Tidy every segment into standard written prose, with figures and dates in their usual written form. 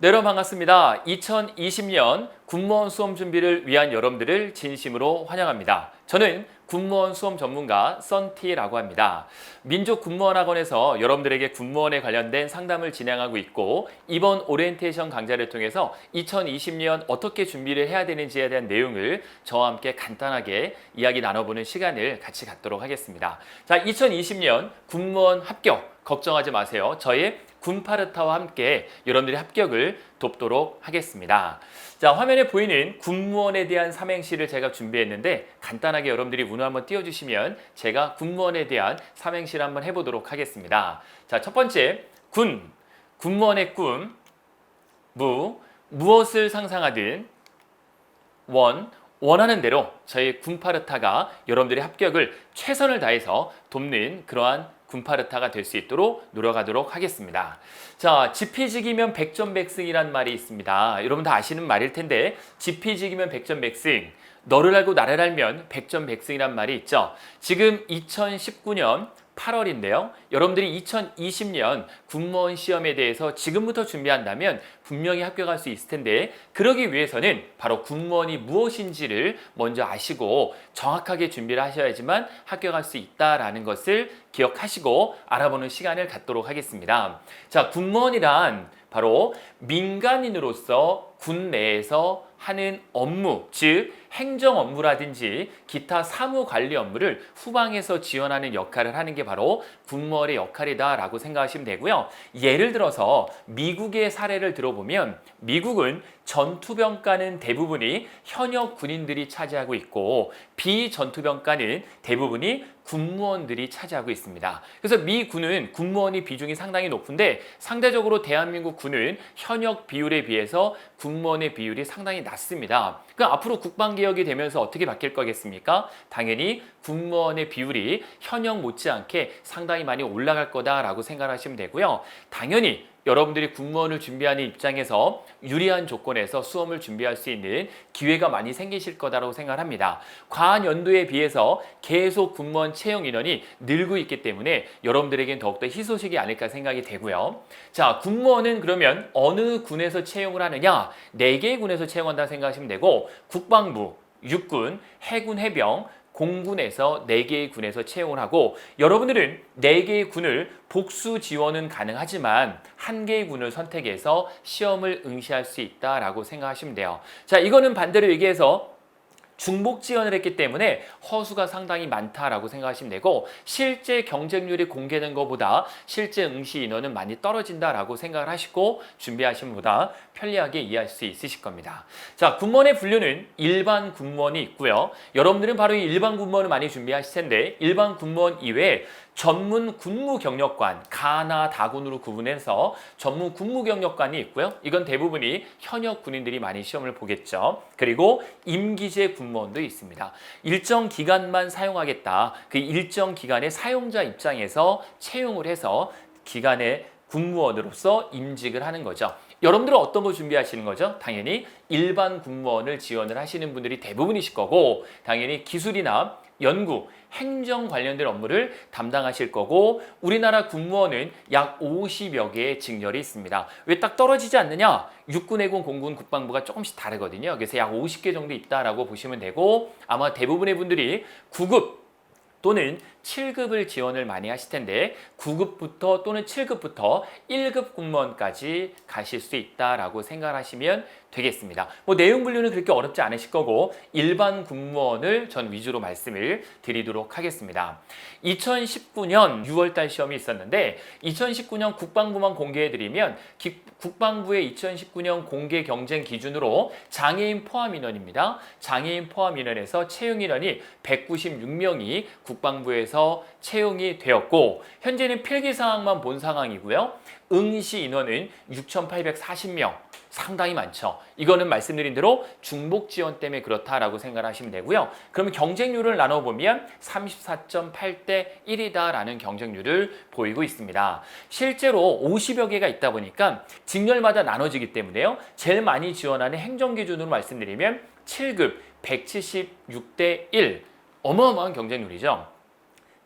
네, 여러분 반갑습니다. 2020년 군무원 수험 준비를 위한 여러분들을 진심으로 환영합니다. 저는 군무원 수험 전문가 썬티라고 합니다. 민족군무원학원에서 여러분들에게 군무원에 관련된 상담을 진행하고 있고 이번 오리엔테이션 강좌를 통해서 2020년 어떻게 준비를 해야 되는지에 대한 내용을 저와 함께 간단하게 이야기 나눠보는 시간을 같이 갖도록 하겠습니다. 자, 2020년 군무원 합격 걱정하지 마세요. 저의 군파르타와 함께 여러분들의 합격을 돕도록 하겠습니다. 자, 화면에 보이는 군무원에 대한 삼행시를 제가 준비했는데 간단하게 여러분들이 문을 한번 띄워주시면 제가 군무원에 대한 삼행시를 한번 해보도록 하겠습니다. 자, 첫 번째 군무원의 꿈, 무엇을 상상하든 원하는 대로 저희 군파르타가 여러분들의 합격을 최선을 다해서 돕는 그러한 군파르타가 될 수 있도록 노력하도록 하겠습니다. 자, 지피지기면 백전백승이란 말이 있습니다. 여러분 다 아시는 말일 텐데 지피지기면 백전백승, 너를 알고 나를 알면 백전백승이란 말이 있죠. 지금 2019년 8월인데요. 여러분들이 2020년 군무원 시험에 대해서 지금부터 준비한다면 분명히 합격할 수 있을 텐데 그러기 위해서는 바로 군무원이 무엇인지를 먼저 아시고 정확하게 준비를 하셔야지만 합격할 수 있다라는 것을 기억하시고 알아보는 시간을 갖도록 하겠습니다. 자, 군무원이란 바로 민간인으로서 군 내에서 하는 업무, 즉 행정 업무라든지 기타 사무 관리 업무를 후방에서 지원하는 역할을 하는 게 바로 군무원의 역할이다라고 생각하시면 되고요. 예를 들어서 미국의 사례를 들어보면 미국은 전투병과는 대부분이 현역 군인들이 차지하고 있고 비전투병과는 대부분이 군무원들이 차지하고 있습니다. 그래서 미 군은 군무원이 비중이 상당히 높은데 상대적으로 대한민국 군은 현역 비율에 비해서 군무원의 비율이 상당히 낮습니다. 그럼 앞으로 국방개혁이 되면서 어떻게 바뀔 거겠습니까? 당연히 군무원의 비율이 현역 못지않게 상당히 많이 올라갈 거다라고 생각하시면 되고요. 당연히 여러분들이 군무원을 준비하는 입장에서 유리한 조건에서 수험을 준비할 수 있는 기회가 많이 생기실 거다라고 생각합니다. 과한 연도에 비해서 계속 군무원 채용 인원이 늘고 있기 때문에 여러분들에겐 더욱더 희소식이 아닐까 생각이 되고요. 자, 군무원은 그러면 어느 군에서 채용을 하느냐? 4개의 군에서 채용한다 생각하시면 되고 국방부, 육군, 해군, 해병, 공군에서 4개의 군에서 채용을 하고 여러분들은 4개의 군을 복수 지원은 가능하지만 1개의 군을 선택해서 시험을 응시할 수 있다라고 생각하시면 돼요. 자, 이거는 반대로 얘기해서 중복 지원을 했기 때문에 허수가 상당히 많다라고 생각하시면 되고 실제 경쟁률이 공개된 것보다 실제 응시 인원은 많이 떨어진다라고 생각을 하시고 준비하시면 보다 편리하게 이해할 수 있으실 겁니다. 자, 군무원의 분류는 일반 군무원이 있고요. 여러분들은 바로 이 일반 군무원을 많이 준비하실 텐데 일반 군무원 이외에 전문 군무 경력관, 가나 다군으로 구분해서 전문 군무 경력관이 있고요. 이건 대부분이 현역 군인들이 많이 시험을 보겠죠. 그리고 임기제 군무원도 있습니다. 일정 기간만 사용하겠다. 그 일정 기간의 사용자 입장에서 채용을 해서 기간의 군무원으로서 임직을 하는 거죠. 여러분들은 어떤 거 준비하시는 거죠? 당연히 일반 군무원을 지원을 하시는 분들이 대부분이실 거고 당연히 기술이나 연구, 행정 관련된 업무를 담당하실 거고 우리나라 군무원은 약 50여 개의 직렬이 있습니다. 왜 딱 떨어지지 않느냐? 육군, 해군, 공군, 국방부가 조금씩 다르거든요. 그래서 약 50개 정도 있다라고 보시면 되고 아마 대부분의 분들이 9급 또는 7급을 지원을 많이 하실 텐데 9급부터 또는 7급부터 1급 군무원까지 가실 수 있다라고 생각하시면 되겠습니다. 뭐 내용 분류는 그렇게 어렵지 않으실 거고 일반 군무원을 전 위주로 말씀을 드리도록 하겠습니다. 2019년 6월달 시험이 있었는데 2019년 국방부만 공개해드리면 국방부의 2019년 공개 경쟁 기준으로 장애인 포함 인원입니다. 장애인 포함 인원에서 채용 인원이 196명이 국방부에서 채용이 되었고 현재는 필기사항만 본 상황이고요. 응시 인원은 6,840명. 상당히 많죠. 이거는 말씀드린 대로 중복 지원 때문에 그렇다라고 생각하시면 되고요. 그러면 경쟁률을 나눠보면 34.8대 1이다라는 경쟁률을 보이고 있습니다. 실제로 50여 개가 있다 보니까 직렬마다 나눠지기 때문에요. 제일 많이 지원하는 행정 기준으로 말씀드리면 7급 176대 1. 어마어마한 경쟁률이죠.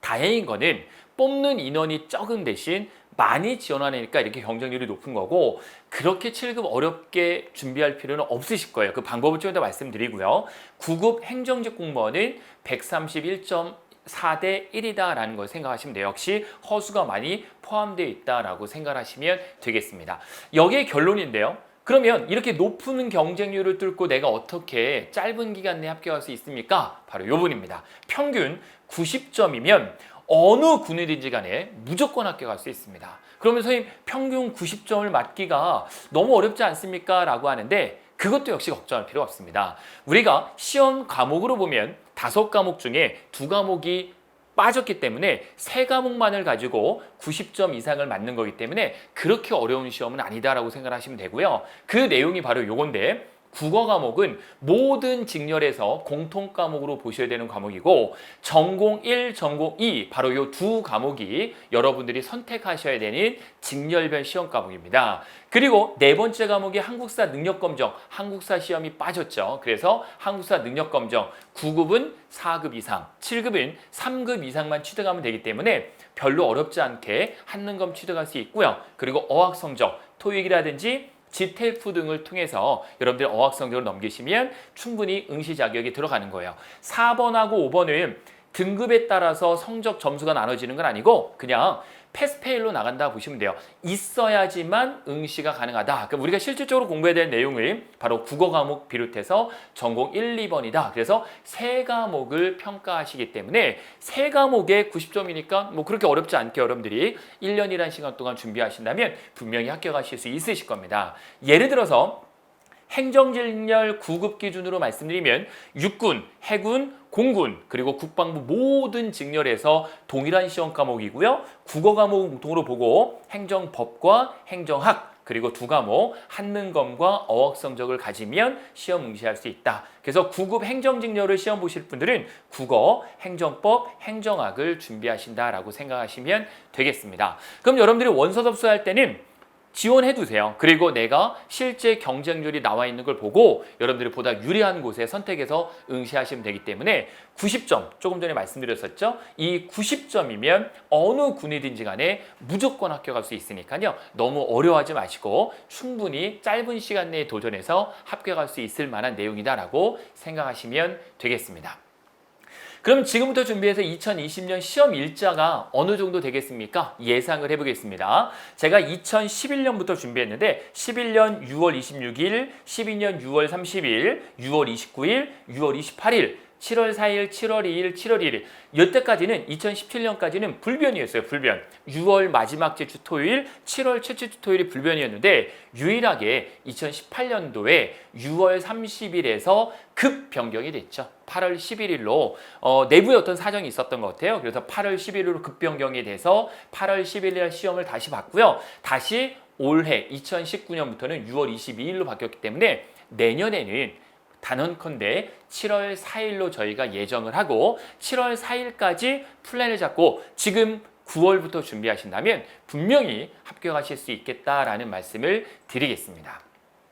다행인 거는 뽑는 인원이 적은 대신 많이 지원하니까 이렇게 경쟁률이 높은 거고 그렇게 7급 어렵게 준비할 필요는 없으실 거예요. 그 방법을 좀 더 말씀드리고요. 9급 행정직 공무원은 131.4대 1이다라는 걸 생각하시면 돼요. 역시 허수가 많이 포함되어 있다라고 생각하시면 되겠습니다. 여기에 결론인데요. 그러면 이렇게 높은 경쟁률을 뚫고 내가 어떻게 짧은 기간 내에 합격할 수 있습니까? 바로 요 부분입니다. 평균 90점이면 어느 군이든지 간에 무조건 합격할 수 있습니다. 그러면 선생님 평균 90점을 맞기가 너무 어렵지 않습니까? 라고 하는데 그것도 역시 걱정할 필요 없습니다. 우리가 시험 과목으로 보면 5과목 중에 2과목이 빠졌기 때문에 3과목만을 가지고 90점 이상을 맞는 거기 때문에 그렇게 어려운 시험은 아니다라고 생각하시면 되고요. 그 내용이 바로 요건데 국어 과목은 모든 직렬에서 공통 과목으로 보셔야 되는 과목이고 전공 1, 전공 2 바로 이 두 과목이 여러분들이 선택하셔야 되는 직렬별 시험 과목입니다. 그리고 네 번째 과목이 한국사 능력검정, 한국사 시험이 빠졌죠. 그래서 한국사 능력검정 9급은 4급 이상, 7급은 3급 이상만 취득하면 되기 때문에 별로 어렵지 않게 한능검 취득할 수 있고요. 그리고 어학 성적, 토익이라든지 지텔프 등을 통해서 여러분들 어학 성적을 넘기시면 충분히 응시 자격이 들어가는 거예요. 4번하고 5번은 등급에 따라서 성적 점수가 나눠지는 건 아니고 그냥 패스페일로 나간다 보시면 돼요. 있어야지만 응시가 가능하다. 그럼 우리가 실질적으로 공부해야 될 내용을 바로 국어 과목 비롯해서 전공 1, 2번이다. 그래서 3과목을 평가하시기 때문에 3과목에 90점이니까 뭐 그렇게 어렵지 않게 여러분들이 1년이라는 시간 동안 준비하신다면 분명히 합격하실 수 있으실 겁니다. 예를 들어서 행정직렬 9급 기준으로 말씀드리면 육군, 해군, 공군, 그리고 국방부 모든 직렬에서 동일한 시험 과목이고요. 국어 과목은 공통으로 보고 행정법과 행정학 그리고 2과목 한능검과 어학 성적을 가지면 시험 응시할 수 있다. 그래서 9급 행정직렬을 시험 보실 분들은 국어, 행정법, 행정학을 준비하신다라고 생각하시면 되겠습니다. 그럼 여러분들이 원서 접수할 때는 지원해 두세요. 그리고 내가 실제 경쟁률이 나와 있는 걸 보고 여러분들이 보다 유리한 곳에 선택해서 응시하시면 되기 때문에 90점, 조금 전에 말씀드렸었죠. 이 90점이면 어느 군이든지 간에 무조건 합격할 수 있으니까요. 너무 어려워하지 마시고 충분히 짧은 시간 내에 도전해서 합격할 수 있을 만한 내용이다라고 생각하시면 되겠습니다. 그럼 지금부터 준비해서 2020년 시험 일자가 어느 정도 되겠습니까? 예상을 해보겠습니다. 제가 2011년부터 준비했는데 11년 6월 26일, 12년 6월 30일, 6월 29일, 6월 28일, 7월 4일, 7월 2일, 7월 1일 이때까지는 2017년까지는 불변이었어요. 불변. 6월 마지막 주 토요일, 7월 첫째 주 토요일이 불변이었는데 유일하게 2018년도에 6월 30일에서 급 변경이 됐죠. 8월 11일로 내부에 어떤 사정이 있었던 것 같아요. 그래서 8월 11일로 급 변경이 돼서 8월 11일 시험을 다시 봤고요. 다시 올해 2019년부터는 6월 22일로 바뀌었기 때문에 내년에는 단언컨대 7월 4일로 저희가 예정을 하고 7월 4일까지 플랜을 잡고 지금 9월부터 준비하신다면 분명히 합격하실 수 있겠다라는 말씀을 드리겠습니다.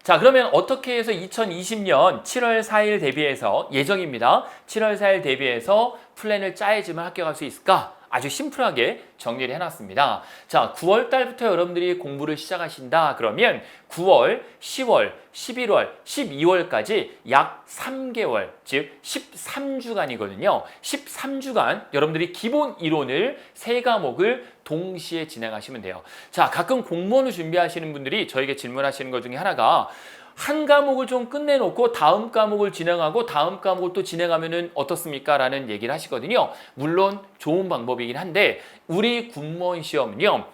자, 그러면 어떻게 해서 2020년 7월 4일 대비해서 예정입니다. 7월 4일 대비해서 플랜을 짜야지만 합격할 수 있을까? 아주 심플하게 정리를 해놨습니다. 자, 9월 달부터 여러분들이 공부를 시작하신다 그러면 9월, 10월, 11월, 12월까지 약 3개월, 즉 13주간이거든요. 13주간 여러분들이 기본 이론을 3과목을 동시에 진행하시면 돼요. 자, 가끔 공무원을 준비하시는 분들이 저에게 질문하시는 것 중에 하나가 한 과목을 좀 끝내놓고 다음 과목을 진행하고 다음 과목을 또 진행하면은 어떻습니까? 라는 얘기를 하시거든요. 물론 좋은 방법이긴 한데 우리 군무원 시험은요.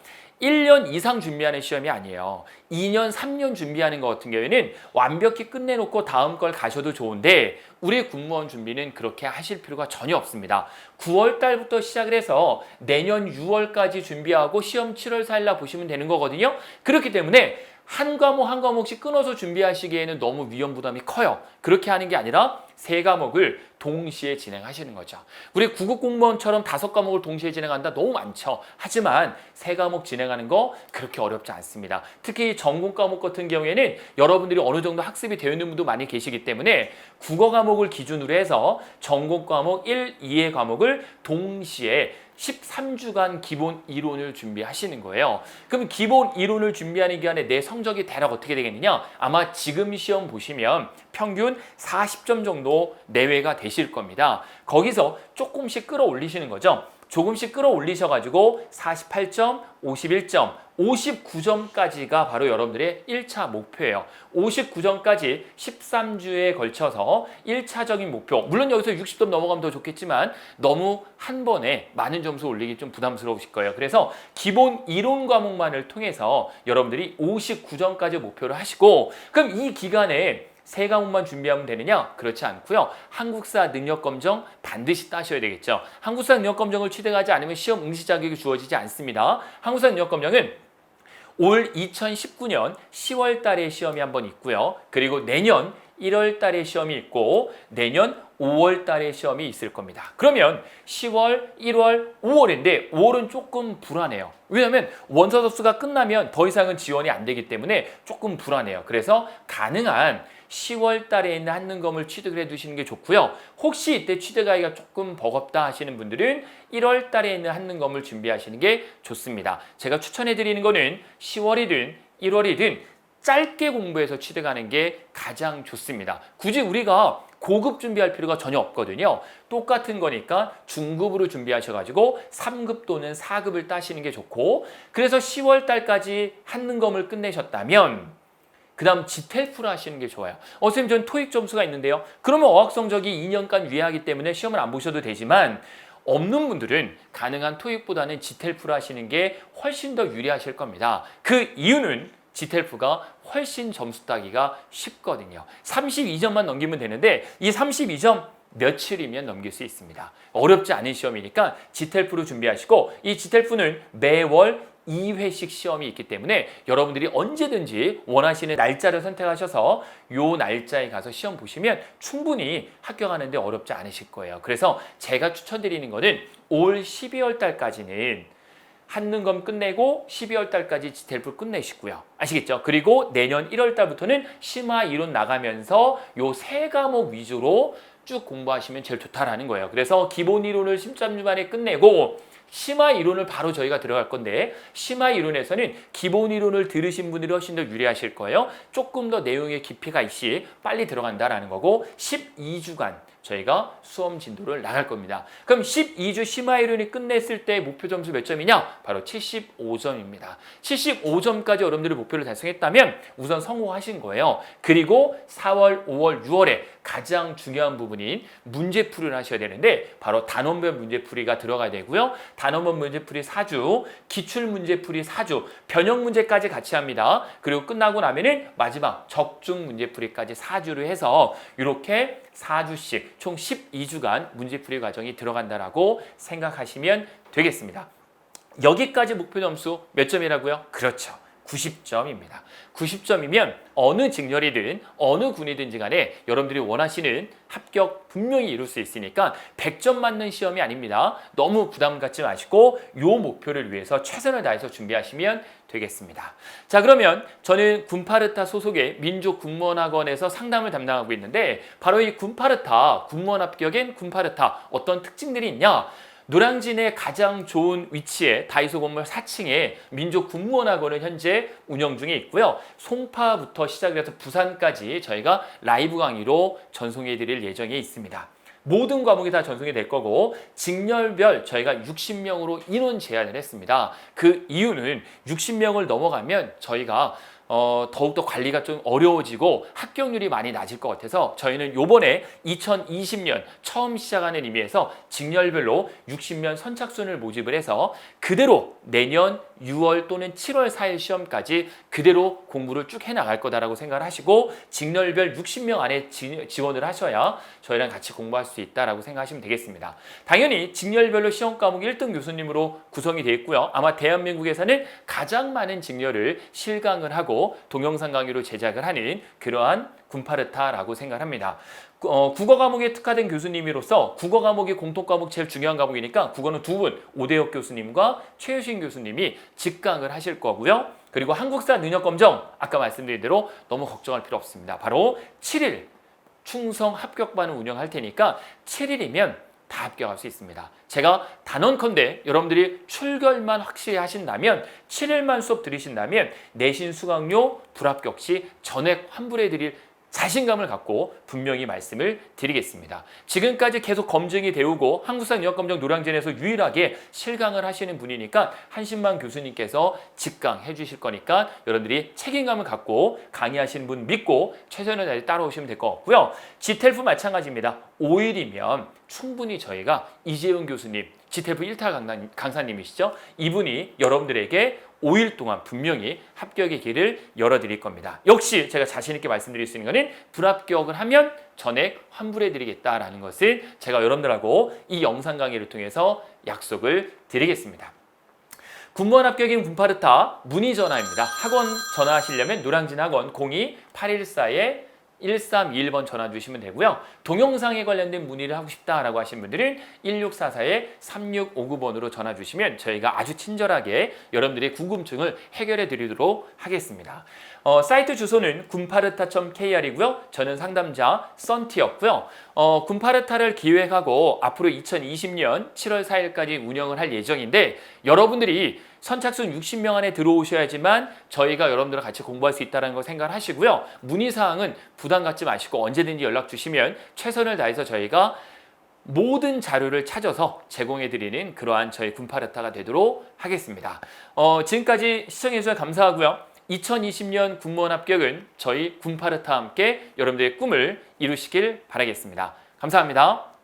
1년 이상 준비하는 시험이 아니에요. 2년, 3년 준비하는 것 같은 경우에는 완벽히 끝내놓고 다음 걸 가셔도 좋은데 우리 군무원 준비는 그렇게 하실 필요가 전혀 없습니다. 9월 달부터 시작을 해서 내년 6월까지 준비하고 시험 7월 4일 날 보시면 되는 거거든요. 그렇기 때문에 한 과목 한 과목씩 끊어서 준비하시기에는 너무 위험 부담이 커요. 그렇게 하는 게 아니라 세 과목을 동시에 진행하시는 거죠. 우리 구급 공무원처럼 5과목을 동시에 진행한다 너무 많죠. 하지만 세 과목 진행하는 거 그렇게 어렵지 않습니다. 특히 전공 과목 같은 경우에는 여러분들이 어느 정도 학습이 되어 있는 분도 많이 계시기 때문에 국어 과목을 기준으로 해서 전공 과목 1, 2의 과목을 동시에 13주간 기본 이론을 준비하시는 거예요. 그럼 기본 이론을 준비하는 기간에 내 성적이 대략 어떻게 되겠느냐? 아마 지금 시험 보시면 평균 40점 정도 내외가 되실 겁니다. 거기서 조금씩 끌어올리시는 거죠. 조금씩 끌어올리셔가지고 48점, 51점, 59점까지가 바로 여러분들의 1차 목표예요. 59점까지 13주에 걸쳐서 1차적인 목표. 물론 여기서 60점 넘어가면 더 좋겠지만 너무 한 번에 많은 점수 올리기 좀 부담스러우실 거예요. 그래서 기본 이론 과목만을 통해서 여러분들이 59점까지 목표를 하시고 그럼 이 기간에 세 과목만 준비하면 되느냐? 그렇지 않고요. 한국사 능력검정 반드시 따셔야 되겠죠. 한국사 능력검정을 취득하지 않으면 시험 응시 자격이 주어지지 않습니다. 한국사 능력검정은 올 2019년 10월 달에 시험이 한번 있고요. 그리고 내년 1월 달에 시험이 있고 내년 5월 달에 시험이 있을 겁니다. 그러면 10월, 1월, 5월인데 5월은 조금 불안해요. 왜냐하면 원서 접수가 끝나면 더 이상은 지원이 안 되기 때문에 조금 불안해요. 그래서 가능한 10월 달에 있는 한능검을 취득을 해두시는 게 좋고요. 혹시 이때 취득하기가 조금 버겁다 하시는 분들은 1월 달에 있는 한능검을 준비하시는 게 좋습니다. 제가 추천해드리는 거는 10월이든 1월이든 짧게 공부해서 취득하는 게 가장 좋습니다. 굳이 우리가 고급 준비할 필요가 전혀 없거든요. 똑같은 거니까 중급으로 준비하셔가지고 3급 또는 4급을 따시는 게 좋고 그래서 10월 달까지 한능검을 끝내셨다면 그 다음 지텔프를 하시는 게 좋아요. 선생님 전 토익 점수가 있는데요. 그러면 어학 성적이 2년간 유예하기 때문에 시험을 안 보셔도 되지만 없는 분들은 가능한 토익보다는 지텔프를 하시는 게 훨씬 더 유리하실 겁니다. 그 이유는 지텔프가 훨씬 점수 따기가 쉽거든요. 32점만 넘기면 되는데 이 32점 며칠이면 넘길 수 있습니다. 어렵지 않은 시험이니까 지텔프로 준비하시고 이 지텔프는 매월 2회씩 시험이 있기 때문에 여러분들이 언제든지 원하시는 날짜를 선택하셔서 요 날짜에 가서 시험 보시면 충분히 합격하는데 어렵지 않으실 거예요. 그래서 제가 추천드리는 거는 올 12월 달까지는 한능검 끝내고 12월 달까지 지텔프 끝내시고요. 아시겠죠? 그리고 내년 1월 달부터는 심화 이론 나가면서 요 세 과목 위주로 쭉 공부하시면 제일 좋다라는 거예요. 그래서 기본 이론을 13주 만에 끝내고 심화 이론을 바로 저희가 들어갈 건데 심화 이론에서는 기본 이론을 들으신 분들이 훨씬 더 유리하실 거예요. 조금 더 내용의 깊이가 있이 빨리 들어간다라는 거고 12주간 저희가 수험 진도를 나갈 겁니다. 그럼 12주 심화 이론이 끝냈을 때 목표 점수 몇 점이냐? 바로 75점입니다. 75점까지 여러분들이 목표를 달성했다면 우선 성공하신 거예요. 그리고 4월, 5월, 6월에 가장 중요한 부분인 문제풀이를 하셔야 되는데 바로 단원별 문제풀이가 들어가야 되고요. 단원별 문제풀이 4주, 기출문제풀이 4주, 변형 문제까지 같이 합니다. 그리고 끝나고 나면은 마지막 적중 문제풀이까지 4주를 해서 이렇게 4주씩 총 12주간 문제풀이 과정이 들어간다라고 생각하시면 되겠습니다. 여기까지 목표 점수 몇 점이라고요? 그렇죠. 90점입니다. 90점이면 어느 직렬이든 어느 군이든지 간에 여러분들이 원하시는 합격 분명히 이룰 수 있으니까 100점 맞는 시험이 아닙니다. 너무 부담 갖지 마시고 이 목표를 위해서 최선을 다해서 준비하시면 되겠습니다. 자, 그러면 저는 군파르타 소속의 민족군무원학원에서 상담을 담당하고 있는데 바로 이 군파르타, 군무원 합격인 군파르타 어떤 특징들이 있냐? 노량진의 가장 좋은 위치에 다이소 건물 4층에 민족군무원학원을 현재 운영 중에 있고요. 송파부터 시작해서 부산까지 저희가 라이브 강의로 전송해 드릴 예정에 있습니다. 모든 과목이 다 전송이 될 거고 직렬별 저희가 60명으로 인원 제한을 했습니다. 그 이유는 60명을 넘어가면 저희가 더욱더 관리가 좀 어려워지고 합격률이 많이 낮을 것 같아서 저희는 요번에 2020년 처음 시작하는 의미에서 직렬별로 60명 선착순을 모집을 해서 그대로 내년 6월 또는 7월 4일 시험까지 그대로 공부를 쭉 해나갈 거다라고 생각을 하시고 직렬별 60명 안에 지원을 하셔야 저희랑 같이 공부할 수 있다라고 생각하시면 되겠습니다. 당연히 직렬별로 시험 과목 1등 교수님으로 구성이 되어 있고요. 아마 대한민국에서는 가장 많은 직렬을 실강을 하고 하고 동영상 강의로 제작을 하는 그러한 군파르타라고 생각합니다. 국어 과목에 특화된 교수님으로서 국어 과목이 공통 과목 제일 중요한 과목이니까 국어는 두 분, 오대혁 교수님과 최유신 교수님이 직강을 하실 거고요. 그리고 한국사 능력검정 아까 말씀드린 대로 너무 걱정할 필요 없습니다. 바로 7일 충성 합격반을 운영할 테니까 7일이면 다 합격할 수 있습니다. 제가 단언컨대 여러분들이 출결만 확실히 하신다면 7일만 수업 들으신다면 내신 수강료 불합격 시 전액 환불해 드릴 자신감을 갖고 분명히 말씀을 드리겠습니다. 지금까지 계속 검증이 되오고 한국사 능력검정 노량진에서 유일하게 실강을 하시는 분이니까 한신만 교수님께서 직강해 주실 거니까 여러분들이 책임감을 갖고 강의하시는 분 믿고 최선을 다해 따라오시면 될 것 같고요. 지텔프 마찬가지입니다. 5일이면 충분히 저희가 이재용 교수님, 지텔프 1타 강사님이시죠? 이분이 여러분들에게 5일 동안 분명히 합격의 길을 열어드릴 겁니다. 역시 제가 자신 있게 말씀드릴 수 있는 것은 불합격을 하면 전액 환불해드리겠다라는 것을 제가 여러분들하고 이 영상 강의를 통해서 약속을 드리겠습니다. 군무원 합격인 군파르타 문의 전화입니다. 학원 전화하시려면 노량진 학원 02-814에 1321번 전화 주시면 되고요. 동영상에 관련된 문의를 하고 싶다라고 하신 분들은 1644-3659번으로 전화 주시면 저희가 아주 친절하게 여러분들의 궁금증을 해결해 드리도록 하겠습니다. 사이트 주소는 군파르타.kr이고요. 저는 상담자 썬티였고요. 군파르타를 기획하고 앞으로 2020년 7월 4일까지 운영을 할 예정인데 여러분들이 선착순 60명 안에 들어오셔야지만 저희가 여러분들과 같이 공부할 수 있다는 걸 생각하시고요. 문의사항은 부담 갖지 마시고 언제든지 연락 주시면 최선을 다해서 저희가 모든 자료를 찾아서 제공해드리는 그러한 저희 군파르타가 되도록 하겠습니다. 지금까지 시청해주셔서 감사하고요. 2020년 군무원 합격은 저희 군파르타와 함께 여러분들의 꿈을 이루시길 바라겠습니다. 감사합니다.